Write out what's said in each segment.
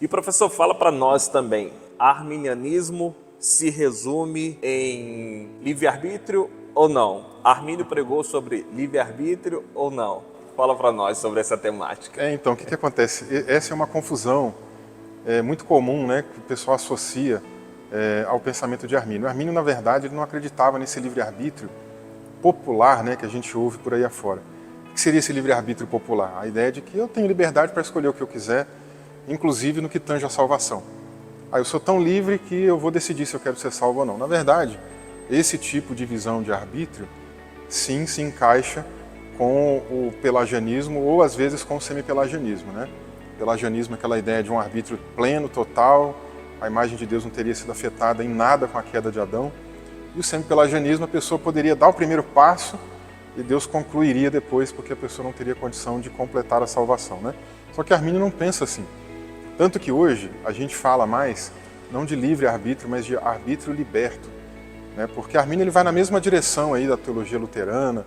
E professor, fala para nós também, arminianismo se resume em livre-arbítrio ou não? Armínio pregou sobre livre-arbítrio ou não? Fala para nós sobre essa temática. Então, o que acontece? Essa é uma confusão muito comum, né, que o pessoal associa ao pensamento de Armínio. Armínio, na verdade, ele não acreditava nesse livre-arbítrio popular, né, que a gente ouve por aí afora. O que seria esse livre-arbítrio popular? A ideia de que eu tenho liberdade para escolher o que eu quiser, inclusive no que tange a salvação. Eu sou tão livre que eu vou decidir se eu quero ser salvo ou não. Na verdade, esse tipo de visão de arbítrio, sim, se encaixa com o pelagianismo ou às vezes com o semipelagianismo, né? Pelagianismo é aquela ideia de um arbítrio pleno, total, a imagem de Deus não teria sido afetada em nada com a queda de Adão. E o semipelagianismo, a pessoa poderia dar o primeiro passo e Deus concluiria depois, porque a pessoa não teria condição de completar a salvação, né? Só que Armínio não pensa assim. Tanto que hoje a gente fala mais, não de livre-arbítrio, mas de arbítrio liberto, né? Porque Armínio ele vai na mesma direção aí da teologia luterana,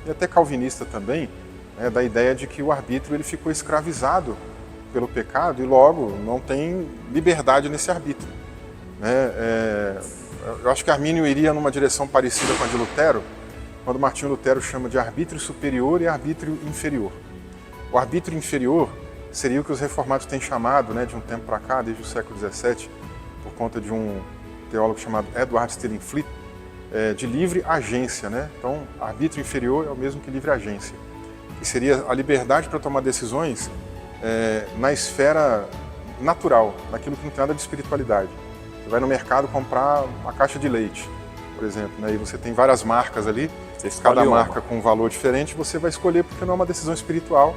e até calvinista também, né, da ideia de que o arbítrio ele ficou escravizado pelo pecado e logo não tem liberdade nesse arbítrio, né? Eu acho que Armínio iria numa direção parecida com a de Lutero, quando Martinho Lutero chama de arbítrio superior e arbítrio inferior. O arbítrio inferior seria o que os reformados têm chamado, né, de um tempo para cá, desde o século XVII, por conta de um teólogo chamado Edward Stillingfleet, de livre agência, né? Então, arbítrio inferior é o mesmo que livre agência, que seria a liberdade para tomar decisões na esfera natural, naquilo que não tem nada de espiritualidade. Você vai no mercado comprar uma caixa de leite, por exemplo, né? E você tem várias marcas ali, cada marca com um valor diferente, você vai escolher porque não é uma decisão espiritual,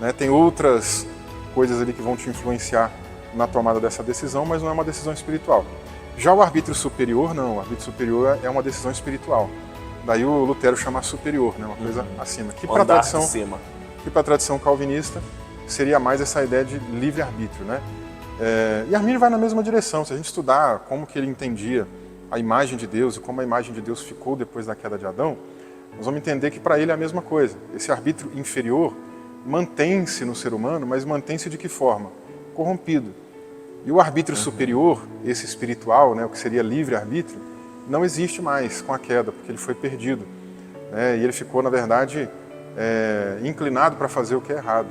né? Tem outras coisas ali que vão te influenciar na tomada dessa decisão, mas não é uma decisão espiritual. Já o arbítrio superior, não. O arbítrio superior é uma decisão espiritual. Daí o Lutero chama superior, né? Uma coisa acima. Que para a tradição calvinista seria mais essa ideia de livre-arbítrio, né? E Armínio vai na mesma direção. Se a gente estudar como que ele entendia a imagem de Deus e como a imagem de Deus ficou depois da queda de Adão, nós vamos entender que para ele é a mesma coisa. Esse arbítrio inferior mantém-se no ser humano, mas mantém-se de que forma? Corrompido. E o arbítrio superior, esse espiritual, né, o que seria livre-arbítrio, não existe mais com a queda, porque ele foi perdido, né, e ele ficou, na verdade, inclinado para fazer o que é errado.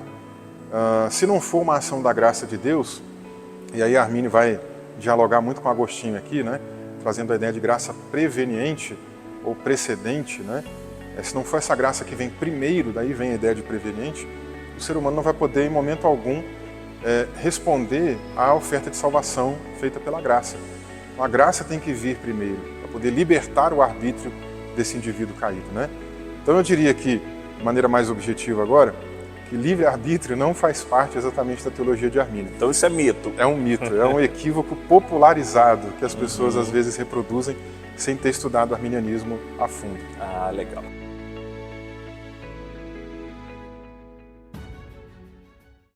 Se não for uma ação da graça de Deus, e aí Armínio vai dialogar muito com Agostinho aqui, né, trazendo a ideia de graça preveniente ou precedente, né, se não for essa graça que vem primeiro, daí vem a ideia de preveniente, o ser humano não vai poder, em momento algum, responder à oferta de salvação feita pela graça. A graça tem que vir primeiro, para poder libertar o arbítrio desse indivíduo caído, né? Então eu diria que, de maneira mais objetiva agora, que livre-arbítrio não faz parte exatamente da teologia de Armínio. Então isso é mito. É um mito, é um equívoco popularizado que as pessoas às vezes reproduzem sem ter estudado o arminianismo a fundo. Legal.